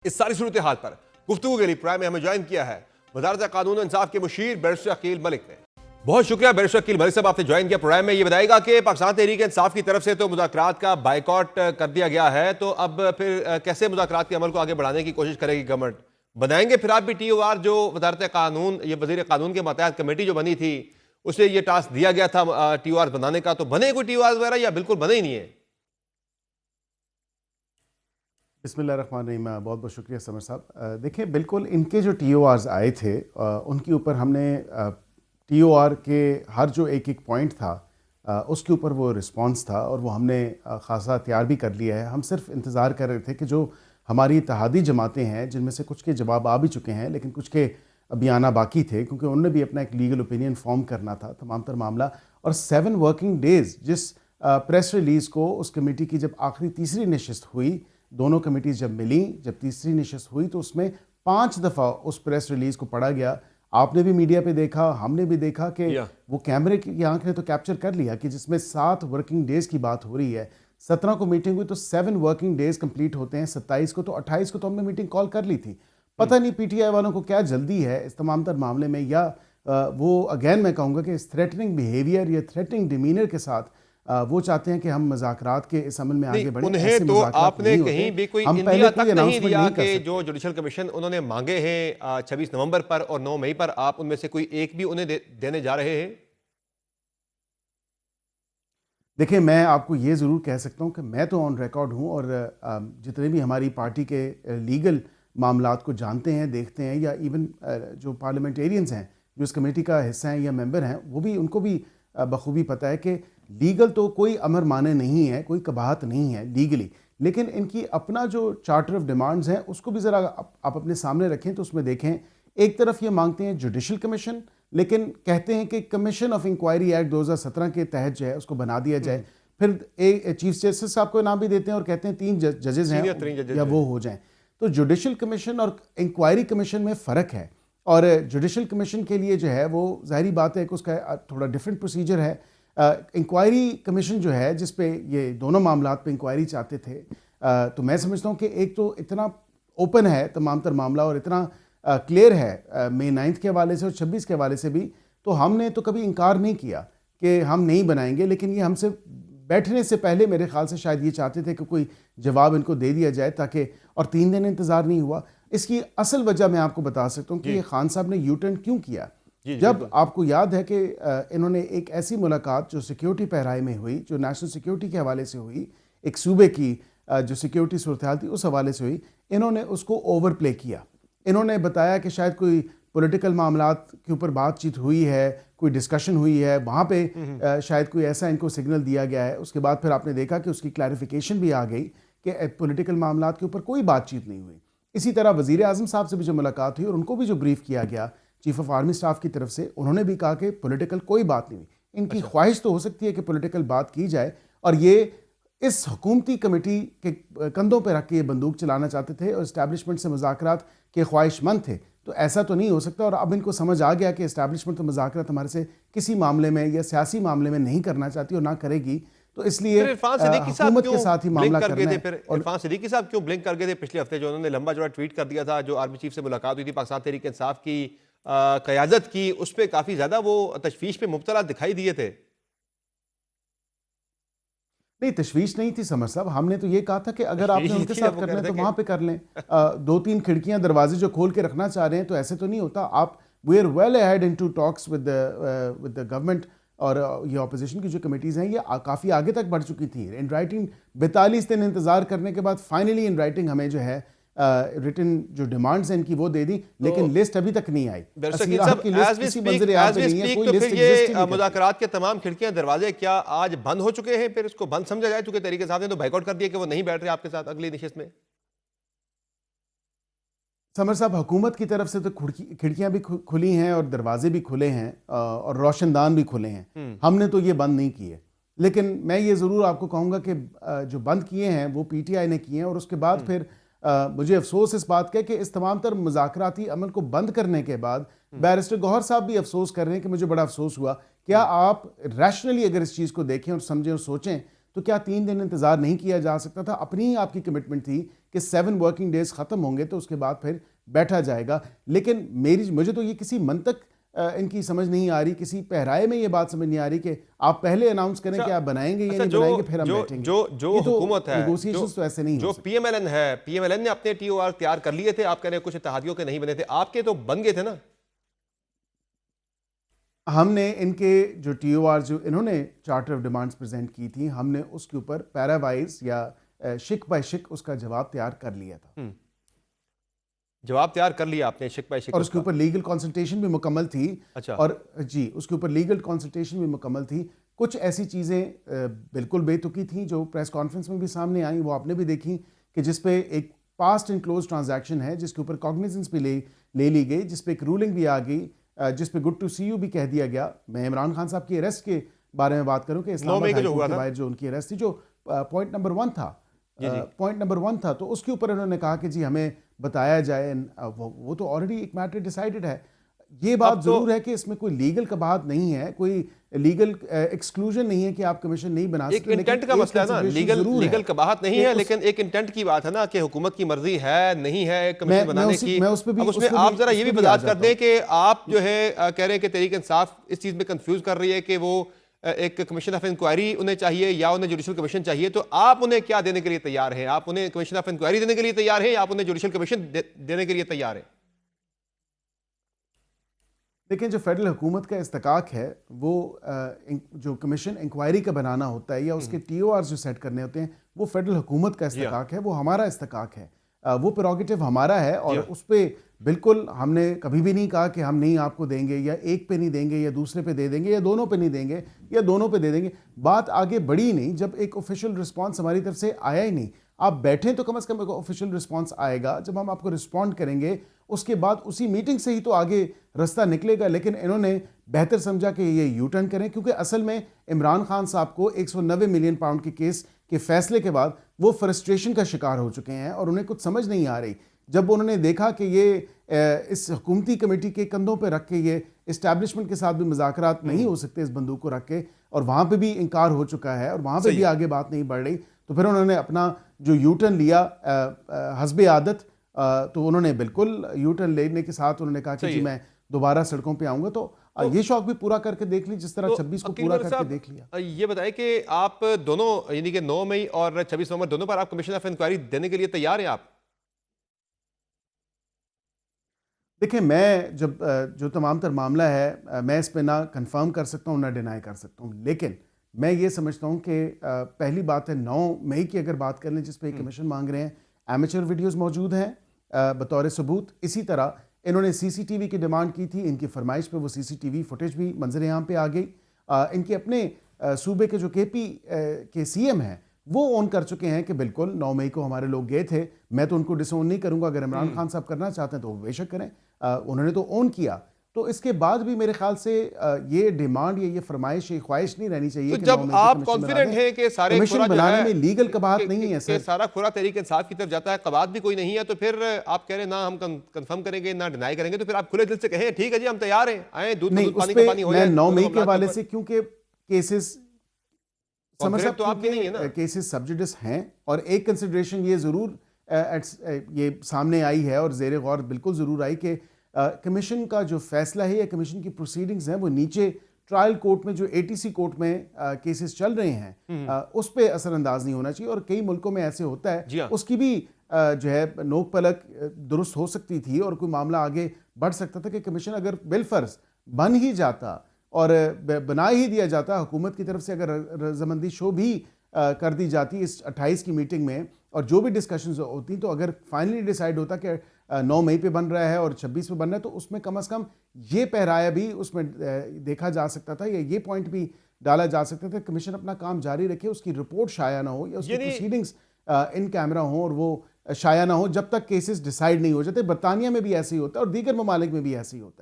اس ساری صورتحال پر گفتگو کے لیے پرائم میں ہمیں جوائن کیا ہے وزارت قانون و انصاف کے مشیر بیرسٹر عقیل ملک نے۔ بہت شکریہ بیرسٹر عقیل ملک صاحب، آپ نے جوائن کیا پرائم میں۔ یہ بتائے گا کہ پاکستان تحریک انصاف کی طرف سے تو مذاکرات کا بائیکاٹ کر دیا گیا ہے، تو اب پھر کیسے مذاکرات کے عمل کو آگے بڑھانے کی کوشش کرے گی گورنمنٹ؟ بنائیں گے پھر آپ بھی ٹی او آر؟ جو وزارت قانون، یہ وزیر قانون کے ماتحت کمیٹی جو بنی تھی اسے یہ ٹاسک دیا گیا تھا ٹی او آر بنانے کا، تو بنے کوئی ٹی او آر وغیرہ یا بالکل بنے ہی نہیں ہے؟ بسم اللہ الرحمن الرحیم۔ بہت بہت شکریہ سمر صاحب۔ دیکھیں، بالکل ان کے جو ٹی او آرز آئے تھے ان کے اوپر ہم نے ٹی او آر کے ہر جو ایک پوائنٹ تھا اس کے اوپر وہ رسپانس تھا، اور وہ ہم نے خاصا تیار بھی کر لیا ہے۔ ہم صرف انتظار کر رہے تھے کہ جو ہماری اتحادی جماعتیں ہیں، جن میں سے کچھ کے جواب آ بھی چکے ہیں لیکن کچھ کے ابھی آنا باقی تھے، کیونکہ انہوں نے بھی اپنا ایک لیگل اوپینین فارم کرنا تھا تمام تر معاملہ۔ اور 7 ورکنگ ڈیز جس پریس ریلیز کو اس کمیٹی کی جب آخری تیسری نشست ہوئی، دونوں کمیٹیز جب ملیں، جب تیسری نشست ہوئی، تو اس میں 5 دفعہ اس پریس ریلیز کو پڑھا گیا۔ آپ نے بھی میڈیا پہ دیکھا، ہم نے بھی دیکھا کہ وہ کیمرے کی آنکھ نے تو کیپچر کر لیا کہ جس میں 7 ورکنگ ڈیز کی بات ہو رہی ہے۔ 17 کو میٹنگ ہوئی تو 7 ورکنگ ڈیز کمپلیٹ ہوتے ہیں، 27 کو، تو 28 کو تو ہم نے میٹنگ کال کر لی تھی۔ پتہ نہیں پی ٹی آئی والوں کو کیا جلدی ہے اس تمام تر معاملے میں، یا وہ اگین میں کہوں گا کہ اس تھریٹننگ بیہیویئر یا تھریٹننگ ڈیمینر کے ساتھ وہ چاہتے ہیں کہ ہم مذاکرات کے اس عمل میں آگے بڑھیں۔ انہیں تو آپ نے کہیں بھی کوئی انڈیا تک نہیں دیا کہ جو جوڈیشل کمیشن انہوں نے مانگے ہیں 26 نومبر پر اور 9 مئی پر، آپ ان میں سے کوئی ایک بھی انہیں دینے جا رہے ہیں؟ دیکھیں، میں آپ کو یہ ضرور کہہ سکتا ہوں کہ میں تو آن ریکارڈ ہوں، اور جتنے بھی ہماری پارٹی کے لیگل معاملات کو جانتے ہیں، دیکھتے ہیں، یا ایون جو پارلیمنٹیرینز ہیں جو اس کمیٹی کا حصہ ہیں یا ممبر ہیں، وہ بھی، ان کو بھی بخوبی پتہ ہے کہ لیگل تو کوئی امر مانے نہیں ہے، کوئی قباحت نہیں ہے لیگلی، لیکن ان کی اپنا جو چارٹر آف ڈیمانڈز ہیں اس کو بھی ذرا آپ اپنے سامنے رکھیں تو اس میں دیکھیں، ایک طرف یہ مانگتے ہیں جوڈیشل کمشن، لیکن کہتے ہیں کہ کمیشن آف انکوائری ایکٹ 2017 کے تحت جو ہے اس کو بنا دیا جائے، پھر چیف جسٹس صاحب کو نام بھی دیتے ہیں اور کہتے ہیں 3 ججز ہیں یا وہ ہو جائیں۔ تو جوڈیشل کمیشن اور انکوائری کمیشن میں فرق ہے، اور جوڈیشل کمیشن کے لیے جو ہے وہ ظاہری بات ہے کہ اس کا تھوڑا ڈیفرنٹ پروسیجر ہے۔ انکوائری کمیشن جو ہے جس پہ یہ دونوں معاملات پہ انکوائری چاہتے تھے، تو میں سمجھتا ہوں کہ ایک تو اتنا اوپن ہے تمام تر معاملہ اور اتنا کلیئر ہے مئی 9 کے حوالے سے اور 26 کے حوالے سے بھی، تو ہم نے تو کبھی انکار نہیں کیا کہ ہم نہیں بنائیں گے، لیکن یہ ہم سے بیٹھنے سے پہلے میرے خیال سے شاید یہ چاہتے تھے کہ کوئی جواب ان کو دے دیا جائے تاکہ، اور 3 دن انتظار نہیں ہوا۔ اس کی اصل وجہ میں آپ کو بتا سکتا ہوں کہ یہ خان صاحب نے یو ٹرن کیوں کیا۔ جب آپ کو یاد ہے کہ انہوں نے ایک ایسی ملاقات جو سیکیورٹی پہرائے میں ہوئی، جو نیشنل سیکیورٹی کے حوالے سے ہوئی، ایک صوبے کی جو سیکیورٹی صورتحال تھی اس حوالے سے ہوئی، انہوں نے اس کو اوور پلے کیا۔ انہوں نے بتایا کہ شاید کوئی پولیٹیکل معاملات کے اوپر بات چیت ہوئی ہے، کوئی ڈسکشن ہوئی ہے، وہاں پہ شاید کوئی ایسا ان کو سگنل دیا گیا ہے۔ اس کے بعد پھر آپ نے دیکھا کہ اس کی کلیریفیکیشن بھی آ گئی کہ پولیٹیکل معاملات کے اوپر کوئی بات چیت نہیں ہوئی۔ اسی طرح وزیر اعظم صاحب سے بھی جو ملاقات ہوئی اور ان کو بھی جو بریف کیا گیا چیف آف آرمی اسٹاف کی طرف سے، انہوں نے بھی کہا کہ پولیٹیکل کوئی بات نہیں ہوئی۔ ان کی خواہش تو ہو سکتی ہے کہ پولیٹیکل بات کی جائے، اور یہ اس حکومتی کمیٹی کے کندھوں پہ رکھ کے یہ بندوق چلانا چاہتے تھے اور اسٹیبلشمنٹ سے مذاکرات کے خواہش مند تھے، تو ایسا تو نہیں ہو سکتا۔ اور اب ان کو سمجھ آ گیا کہ اسٹیبلشمنٹ تو مذاکرات ہمارے سے کسی معاملے میں یا سیاسی معاملے میں نہیں کرنا چاہتی اور نہ کرے گی، تو اس لیے حکومت کے ساتھ ہی معاملہ کرنا ہے۔ عرفان صدیقی صاحب کیوں بلنک کر گئے تھے پچھلے ہفتے، جو انہوں نے لمبا جوڑا ٹویٹ کر دیا تھا، جو آرمی چیف سے ملاقات ہوئی تھی پاکستان تحریک انصاف کی قیادت کی، اس پہ کافی زیادہ وہ تشویش پہ مبتلا دکھائی دیے تھے؟ نہیں، تشویش نہیں تھی سمر صاحب، ہم نے تو یہ کہا تھا کہ اگر آپ نے ان کے ساتھ کرنا ہے تو وہاں پہ کر لیں۔ 2-3 کھڑکیاں دروازے جو کھول کے رکھنا چاہ رہے ہیں تو ایسے تو نہیں ہوتا۔ آپ we are well ahead into talks with the government, اور یہ اپوزیشن کی جو کمیٹیز ہیں یہ کافی آگے تک بڑھ چکی تھیں۔ ان رائٹنگ 42 دن انتظار کرنے کے بعد فائنلی ان رائٹنگ ہمیں جو ہے ریٹن جو ڈیمانڈز ہیں ان کی وہ دے دی، لیکن لسٹ ابھی تک نہیں آئی۔ مذاکرات کے تمام کھڑکیاں دروازے کیا آج بند ہو چکے ہیں؟ پھر اس کو بند سمجھا جائے چونکہ تحریک انصاف نے تو بائیکاٹ کر دیا کہ وہ نہیں بیٹھ رہے آپ کے ساتھ اگلی نشست میں؟ سمر صاحب، حکومت کی طرف سے تو کھڑکیاں بھی کھلی ہیں اور دروازے بھی کھلے ہیں اور روشن دان بھی کھلے ہیں، ہم نے تو یہ بند نہیں کیے۔ لیکن میں یہ ضرور آپ کو کہوں گا کہ جو بند کیے ہیں وہ پی ٹی آئی نے کیے ہیں، اور اس کے بعد پھر مجھے افسوس اس بات کا کہ اس تمام تر مذاکراتی عمل کو بند کرنے کے بعد بیرسٹر گوہر صاحب بھی افسوس کر رہے ہیں کہ مجھے بڑا افسوس ہوا۔ کیا آپ ریشنلی اگر اس چیز کو دیکھیں اور سمجھیں اور سوچیں تو کیا 3 دن انتظار نہیں کیا جا سکتا تھا؟ اپنی ہی آپ کی کمٹمنٹ تھی کہ 7 ورکنگ ڈیز ختم ہوں گے تو اس کے بعد پھر بیٹھا جائے گا. لیکن مجھے تو یہ کسی منطق ان کی سمجھ نہیں آ رہی, کسی پہرائے میں یہ بات سمجھ نہیں آ رہی کہ آپ پہلے اناؤنس کریں کہ آپ بنائیں گے یا نہیں بنائیں گے, پھر ہم بیٹھیں گے. جو حکومت ہے, نیگوسیشنز تو ایسے نہیں جو پی ایم ایل این ہے, پی ایم ایل این نے اپنے ٹی او آر تیار کر لیے تھے, آپ کہہ رہے ہیں کچھ اتحادیوں کے نہیں بنے تھے, آپ کے تو بن گئے تھے نا. ہم نے ان کے جو ٹی او آر جو انہوں نے چارٹر آف ڈیمانڈز پریزنٹ کی تھی, ہم نے اس کے اوپر پیرا وائز یا شک بائی شک اس کا جواب تیار کر لیا تھا. جواب تیار کر لیا آپ نے شک بائی شک, اور اس کے اوپر لیگل کنسلٹیشن بھی مکمل تھی. اچھا. اور جی اس کے اوپر لیگل کنسلٹیشن بھی مکمل تھی. کچھ ایسی چیزیں بالکل بے تکی تھیں جو پریس کانفرنس میں بھی سامنے آئیں, وہ آپ نے بھی دیکھی کہ جس پہ ایک پاسٹ اینڈ کلوز ٹرانزیکشن ہے جس کے اوپر کاگنیزنس بھی لے لی گئی, جس پہ ایک رولنگ بھی آ گئی, جس پہ گڈ ٹو سی یو بھی کہہ دیا گیا. میں عمران خان صاحب کی اریسٹ کے بارے میں بات کروں کہ اسلام آباد ہائی کورٹ کے باہر جو ان کی اریسٹ تھی, جو پوائنٹ نمبر 1 تھا, پوائنٹ نمبر 1 تھا, تو اس کے اوپر انہوں نے کہا کہ جی ہمیں بتایا جائے. وہ تو آلریڈی ایک میٹر ڈیسائیڈڈ ہے. یہ بات ضرور ہے کہ اس میں کوئی لیگل قباحت نہیں ہے, کوئی لیگل ایکسکلوژن نہیں ہے کہ آپ کمیشن نہیں بنا سکتے. ایک انٹینٹ کا مسئلہ ہے نا, لیگل قباحت نہیں ہے, لیکن ایک انٹینٹ کی بات ہے نا کہ حکومت کی مرضی ہے نہیں ہے کمیشن بنانے کی. اب اس میں آپ ذرا یہ بھی وضاحت کر دیں کہ آپ جو ہے کہہ رہے ہیں کہ تحریک انصاف اس چیز میں کنفیوز کر رہی ہے کہ وہ ایک کمیشن آف انکوائری انہیں چاہیے یا انہیں جوڈیشل کمیشن چاہیے, تو آپ انہیں کیا دینے کے لیے تیار ہیں؟ آپ انہیں کمیشن آف انکوائری دینے کے لیے تیار ہیں یا آپ انہیں جوڈیشل کمیشن دینے کے لیے تیار ہیں؟ دیکھیں, جو فیڈرل حکومت کا استحقاق ہے وہ جو کمیشن انکوائری کا بنانا ہوتا ہے یا اس کے ٹی او آر جو سیٹ کرنے ہوتے ہیں, وہ فیڈرل حکومت کا استحقاق ہے, وہ ہمارا استحقاق ہے, وہ پریروگیٹو ہمارا ہے. اور اس پہ بالکل ہم نے کبھی بھی نہیں کہا کہ ہم نہیں آپ کو دیں گے, یا ایک پہ نہیں دیں گے یا دوسرے پہ دے دیں گے یا دونوں پہ نہیں دیں گے یا دونوں پہ دے دیں گے. بات آگے بڑھی نہیں جب ایک آفیشیل رسپانس ہماری طرف سے آیا ہی نہیں. آپ بیٹھیں تو کم از کم ایک آفیشیل رسپانس آئے گا, جب ہم آپ کو رسپونڈ کریں گے اس کے بعد اسی میٹنگ سے ہی تو آگے رستہ نکلے گا. لیکن انہوں نے بہتر سمجھا کہ یہ یو ٹرن کریں, کیونکہ اصل میں عمران خان صاحب کو 190 ملین پاؤنڈ کے کیس کے فیصلے کے بعد وہ فرسٹریشن کا شکار ہو چکے ہیں اور انہیں کچھ سمجھ نہیں آ رہی. جب انہوں نے دیکھا کہ یہ اس حکومتی کمیٹی کے کندھوں پہ رکھ کے یہ اسٹیبلشمنٹ کے ساتھ بھی مذاکرات نہیں ہو سکتے اس بندوق کو رکھ کے, اور وہاں پہ بھی انکار ہو چکا ہے اور وہاں پہ بھی آگے بات نہیں بڑھ رہی, تو پھر انہوں نے اپنا جو یو ٹرن لیا حسب عادت, تو انہوں نے بالکل یو ٹرن لینے کے ساتھ انہوں نے کہا کہ جی میں دوبارہ سڑکوں پہ آؤں گا. تو یہ شوق بھی پورا کر کے دیکھ لی جس طرح 26 کو پورا کر کے دیکھ لیا. یہ بتائیں کہ آپ دونوں یعنی کہ 9 مئی اور 26 نومبر دونوں پر آپ کمیشن آف انکوائری دینے کے لیے تیار ہیں آپ؟ دیکھیں, میں جو تمام تر معاملہ ہے میں اس پہ نہ کنفرم کر سکتا ہوں نہ ڈینائی کر سکتا ہوں, لیکن میں یہ سمجھتا ہوں کہ پہلی بات ہے 9 مئی کی اگر بات کر لیں جس پہ کمیشن مانگ رہے ہیں, ایمیچر ویڈیوز موجود ہیں بطور ثبوت. اسی طرح انہوں نے سی سی ٹی وی کی ڈیمانڈ کی تھی, ان کی فرمائش پہ وہ سی سی ٹی وی فوٹیج بھی منظر عام پہ آ گئی. ان کے اپنے صوبے کے جو کے پی کے سی ایم ہیں وہ اون کر چکے ہیں کہ بالکل 9 مئی کو ہمارے لوگ گئے تھے. میں تو ان کو ڈس اون نہیں کروں گا, اگر عمران خان صاحب کرنا چاہتے ہیں تو وہ بے شک کریں, انہوں نے تو اون کیا. تو اس کے بعد بھی میرے خیال سے یہ ڈیمانڈ یا یہ فرمائش یہ خواہش نہیں رہنی چاہیے کہ جب آپ کانفیڈنٹ ہیں کہ سارے کمیشن بنانے میں لیگل قباحت نہیں ہے, سارا کھورا تحریک انصاف کی طرف جاتا ہے, قباحت بھی کوئی نہیں ہے, تو پھر آپ کہہ رہے ہیں نہ ہم کنفرم کریں گے نہ ڈینائی کریں گے, تو پھر آپ کھلے دل سے کہیں ٹھیک ہے جی ہم تیار ہیں, آئیں دودھ پانی کا پانی ہو جائے. میں 9 مئی کے حوالے سے کیونکہ کیسز تو آپ کی نہیں ہے نا, کیسز سب جوڈس ہیں, اور ایک کنسیڈریشن یہ ضرور یہ سامنے آئی ہے اور زیر غور بالکل ضرور آئی کہ کمیشن کا جو فیصلہ ہے یا کمیشن کی پروسیڈنگز ہیں وہ نیچے ٹرائل کورٹ میں جو اے ٹی سی کورٹ میں کیسز چل رہے ہیں اس پہ اثر انداز نہیں ہونا چاہیے. اور کئی ملکوں میں ایسے ہوتا ہے, اس کی بھی جو ہے نوک پلک درست ہو سکتی تھی اور کوئی معاملہ آگے بڑھ سکتا تھا کہ کمیشن اگر بالفرض بن ہی جاتا اور بنا ہی دیا جاتا, حکومت کی طرف سے اگر رضامندی شو بھی کر دی جاتی اس 28 کی میٹنگ میں اور جو بھی ڈسکشنز ہوتی, تو اگر فائنلی ڈیسائیڈ ہوتا کہ 9 مئی پہ بن رہا ہے اور 26 پہ بن رہا ہے, تو اس میں کم از کم یہ پہرایا بھی اس میں دیکھا جا سکتا تھا یا یہ پوائنٹ بھی ڈالا جا سکتا تھا. کمیشن اپنا کام جاری رکھے, اس کی رپورٹ شائع نہ ہو یا اس کی پروسیڈنگز ان کیمرہ ہوں اور وہ شائع نہ ہو جب تک کیسز ڈیسائیڈ نہیں ہو جاتے. برطانیہ میں بھی ایسے ہی ہوتا ہے اور دیگر ممالک میں بھی ایسے ہی ہوتا ہے.